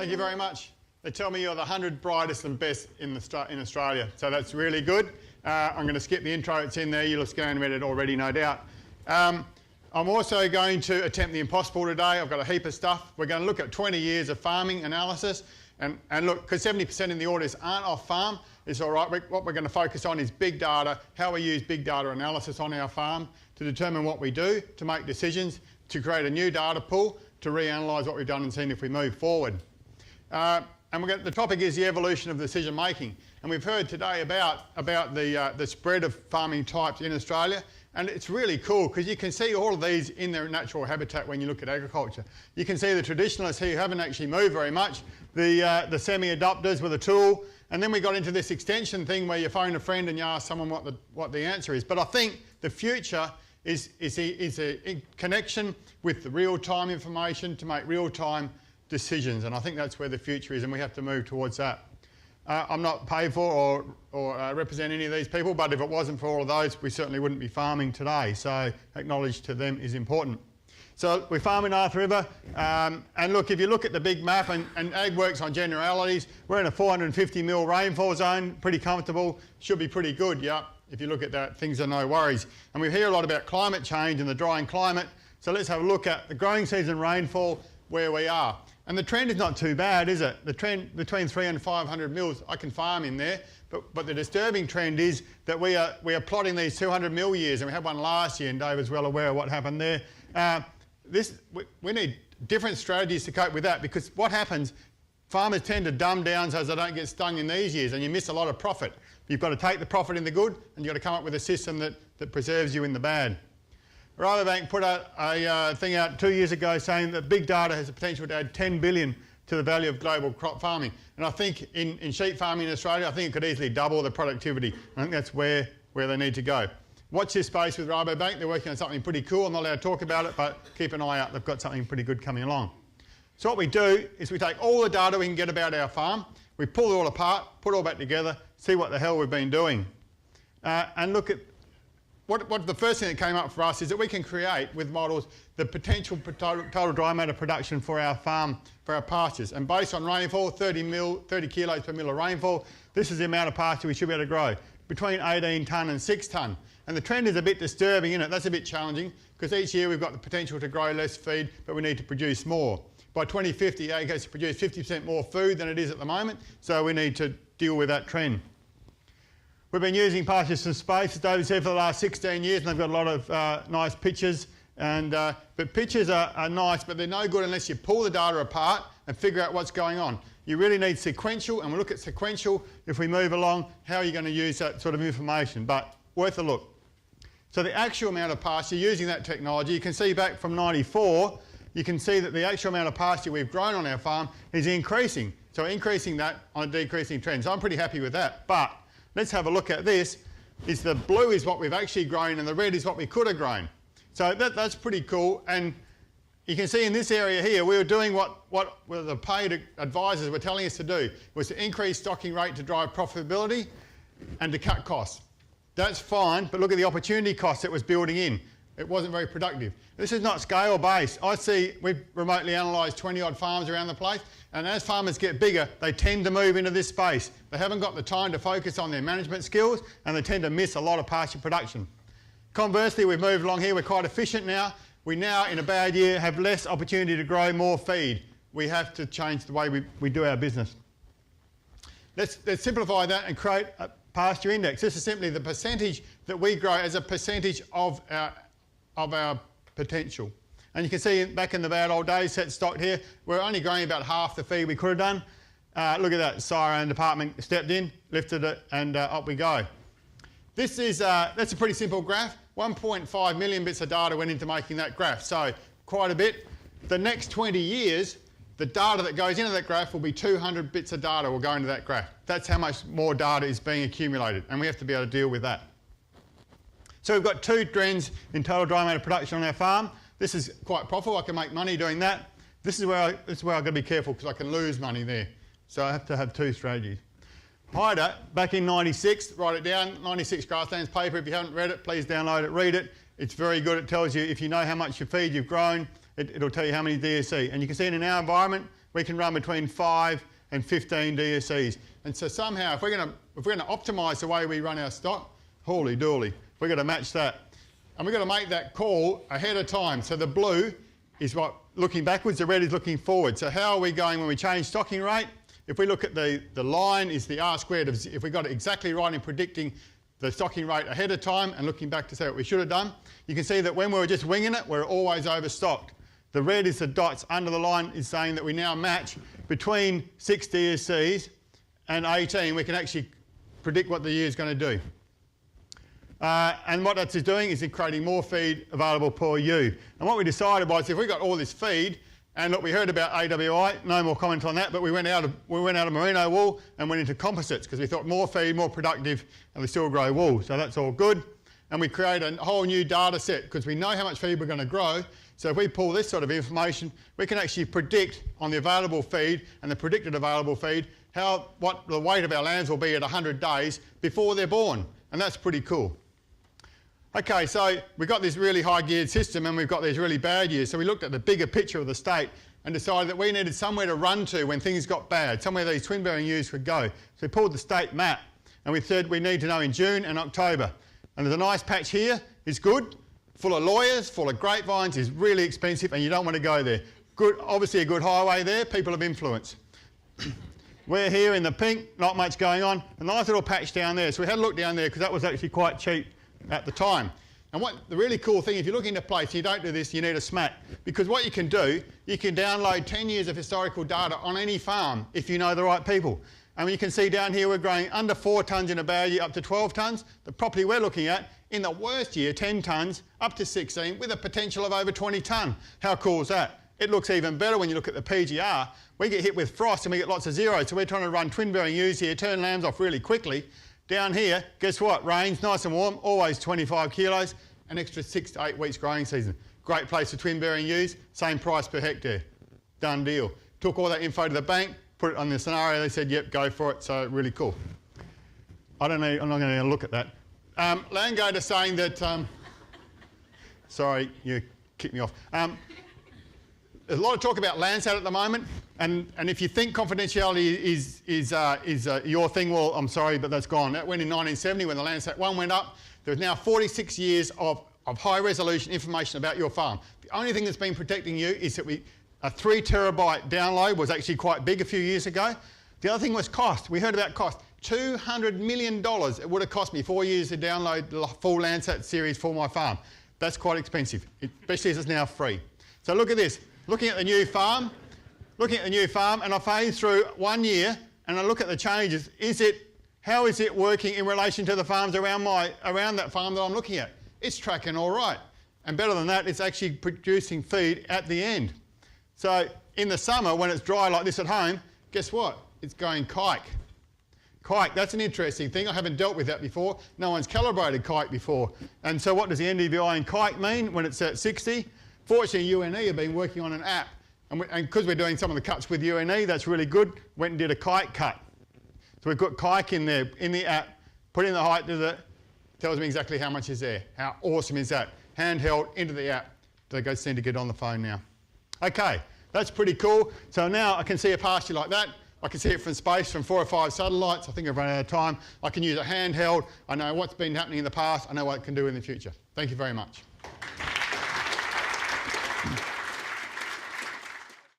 Thank you very much. They tell me you're the 100 brightest and best in Australia, so that's really good. I'm going to skip the intro, it's in there, you'll have scanned it already, no doubt. I'm also going to attempt the impossible today. I've got a heap of stuff. We're going to look at 20 years of farming analysis, and look, because 70% in the audience aren't off farm, it's all right. What we're going to focus on is big data, how we use big data analysis on our farm to determine what we do, to make decisions, to create a new data pool, to reanalyse what we've done and see if we move forward. And the topic is the evolution of decision making. And we've heard today about the spread of farming types in Australia. And it's really cool because you can see all of these in their natural habitat when you look at agriculture. You can see the traditionalists here who haven't actually moved very much, the semi-adopters with a tool, and then we got into this extension thing where you phone a friend and you ask someone what the answer is. But I think the future is a connection with the real-time information to make real-time decisions, and I think that's where the future is, and we have to move towards that. I'm not paid for or represent any of these people, but if it wasn't for all of those, we certainly wouldn't be farming today, so acknowledge to them is important. So we farm in Arthur River, and look, if you look at the big map, and ag works on generalities, we're in a 450 mil rainfall zone, pretty comfortable, should be pretty good, yeah. If you look at that, things are no worries. And we hear a lot about climate change and the drying climate, so let's have a look at the growing season rainfall, where we are. And the trend is not too bad, is it? The trend between 300 and 500 mils, I can farm in there, but the disturbing trend is that we are plotting these 200 mil years, and we had one last year, and David's well aware of what happened there. We need different strategies to cope with that, because what happens, farmers tend to dumb down so they don't get stung in these years, and you miss a lot of profit. You've got to take the profit in the good, and you've got to come up with a system that preserves you in the bad. Rabobank put a thing out 2 years ago saying that big data has the potential to add 10 billion to the value of global crop farming. And I think in sheep farming in Australia, I think it could easily double the productivity. I think that's where they need to go. Watch this space with Rabobank. They're working on something pretty cool. I'm not allowed to talk about it, but keep an eye out. They've got something pretty good coming along. So what we do is we take all the data we can get about our farm, we pull it all apart, put it all back together, see what the hell we've been doing. And look at what the first thing that came up for us is that we can create with models the potential total dry matter production for our farm, for our pastures. And based on rainfall, 30 kilos per mil of rainfall, this is the amount of pasture we should be able to grow, between 18 tonne and 6 tonne. And the trend is a bit disturbing, isn't it? That's a bit challenging, because each year we've got the potential to grow less feed, but we need to produce more. By 2050, ag has to produce 50% more food than it is at the moment, so we need to deal with that trend. We've been using Pasture some space, as David said, for the last 16 years, and they've got a lot of nice pictures. But pictures are nice, but they're no good unless you pull the data apart and figure out what's going on. You really need sequential, and we'll look at sequential if we move along, how are you going to use that sort of information, but worth a look. So the actual amount of pasture, using that technology, you can see back from 94, you can see that the actual amount of pasture we've grown on our farm is increasing. So increasing that on a decreasing trend. So I'm pretty happy with that, but let's have a look at this. The blue is what we've actually grown and the red is what we could have grown. So that's pretty cool. And you can see in this area here, we were doing what the paid advisors were telling us to do, was to increase stocking rate to drive profitability and to cut costs. That's fine, but look at the opportunity costs it was building in. It wasn't very productive. This is not scale based. I see we've remotely analysed 20 odd farms around the place, and as farmers get bigger, they tend to move into this space. They haven't got the time to focus on their management skills, and they tend to miss a lot of pasture production. Conversely, we've moved along here, we're quite efficient now. We now, in a bad year, have less opportunity to grow more feed. We have to change the way we do our business. Let's simplify that and create a pasture index. This is simply the percentage that we grow as a percentage of our potential. And you can see back in the bad old days, set stock here, we're only growing about half the feed we could have done. Look at that, Siren department stepped in, lifted it, and up we go. That's a pretty simple graph. 1.5 million bits of data went into making that graph, so quite a bit. The next 20 years, the data that goes into that graph will be 200 bits of data will go into that graph. That's how much more data is being accumulated, and we have to be able to deal with that. So we've got 2 trends in total dry matter production on our farm. This is quite profitable. I can make money doing that. This is where I've got to be careful because I can lose money there. So I have to have 2 strategies. HIDA, back in 96, write it down, 96 Grasslands paper. If you haven't read it, please download it, read it. It's very good. It tells you if you know how much feed you've grown, it'll tell you how many DSC. And you can see in our environment, we can run between 5 and 15 DSEs. And so somehow, if we're going to optimise the way we run our stock, holy dooly, we've got to match that. And we've got to make that call ahead of time. So the blue is what looking backwards, the red is looking forward. So how are we going when we change stocking rate? If we look at the line is the R squared of, if we got it exactly right in predicting the stocking rate ahead of time and looking back to say what we should have done, you can see that when we were just winging it, we're always overstocked. The red is the dots under the line is saying that we now match between 6 DSCs and 18. We can actually predict what the year is going to do. And what that's doing is creating more feed available per ewe. And what we decided was if we got all this feed, and look, we heard about AWI, no more comment on that, but we went out of merino wool and went into composites because we thought more feed, more productive, and we still grow wool. So that's all good. And we create a whole new data set because we know how much feed we're going to grow. So if we pull this sort of information, we can actually predict on the available feed and the predicted available feed what the weight of our lambs will be at 100 days before they're born. And that's pretty cool. Okay, so we've got this really high geared system and we've got these really bad years. So we looked at the bigger picture of the state and decided that we needed somewhere to run to when things got bad, somewhere these twin bearing ewes could go. So we pulled the state map and we said we need to know in June and October. And there's a nice patch here, it's good, full of lawyers, full of grapevines, is really expensive and you don't want to go there. Good, obviously a good highway there, people of influence. We're here in the pink, not much going on. A nice little patch down there. So we had a look down there because that was actually quite cheap at the time. And what the really cool thing, if you're looking to place, you don't do this, you need a SMAT. Because what you can do, you can download 10 years of historical data on any farm if you know the right people. And you can see down here we're growing under 4 tonnes in a bad year up to 12 tonnes. The property we're looking at, in the worst year, 10 tonnes up to 16 with a potential of over 20 tonne. How cool is that? It looks even better when you look at the PGR. We get hit with frost and we get lots of zeros. So we're trying to run twin bearing ewes here, turn lambs off really quickly. Down here, guess what? Rain's nice and warm, always 25 kilos, an extra 6 to 8 weeks growing season. Great place for twin bearing ewes, same price per hectare. Done deal. Took all that info to the bank, put it on the scenario, they said, yep, go for it, so really cool. I don't know, I'm not going to look at that. Landgator saying that, sorry, you kicked me off. There's a lot of talk about Landsat at the moment, and if you think confidentiality is your thing, well, I'm sorry, but that's gone. That went in 1970 when the Landsat 1 went up. There's now 46 years of high-resolution information about your farm. The only thing that's been protecting you is that a 3 terabyte download was actually quite big a few years ago. The other thing was cost. We heard about cost. $200 million it would have cost me 4 years to download the full Landsat series for my farm. That's quite expensive, especially as it's now free. So look at this. Looking at the new farm, and I phase through 1 year and I look at the changes. How is it working in relation to the farms around that farm that I'm looking at? It's tracking all right. And better than that, it's actually producing feed at the end. So in the summer, when it's dry like this at home, guess what? It's going kike. Kike, that's an interesting thing. I haven't dealt with that before. No one's calibrated kike before. And so what does the NDVI in kike mean when it's at 60? Fortunately, UNE have been working on an app, and because we're doing some of the cuts with UNE, that's really good. Went and did a kike cut. So we've got kike in there, in the app, put in the height, tells me exactly how much is there. How awesome is that? Handheld into the app. They go seem to get on the phone now. Okay, that's pretty cool. So now I can see a pasture like that. I can see it from space, from 4 or 5 satellites. I think I've run out of time. I can use a handheld. I know what's been happening in the past. I know what it can do in the future. Thank you very much.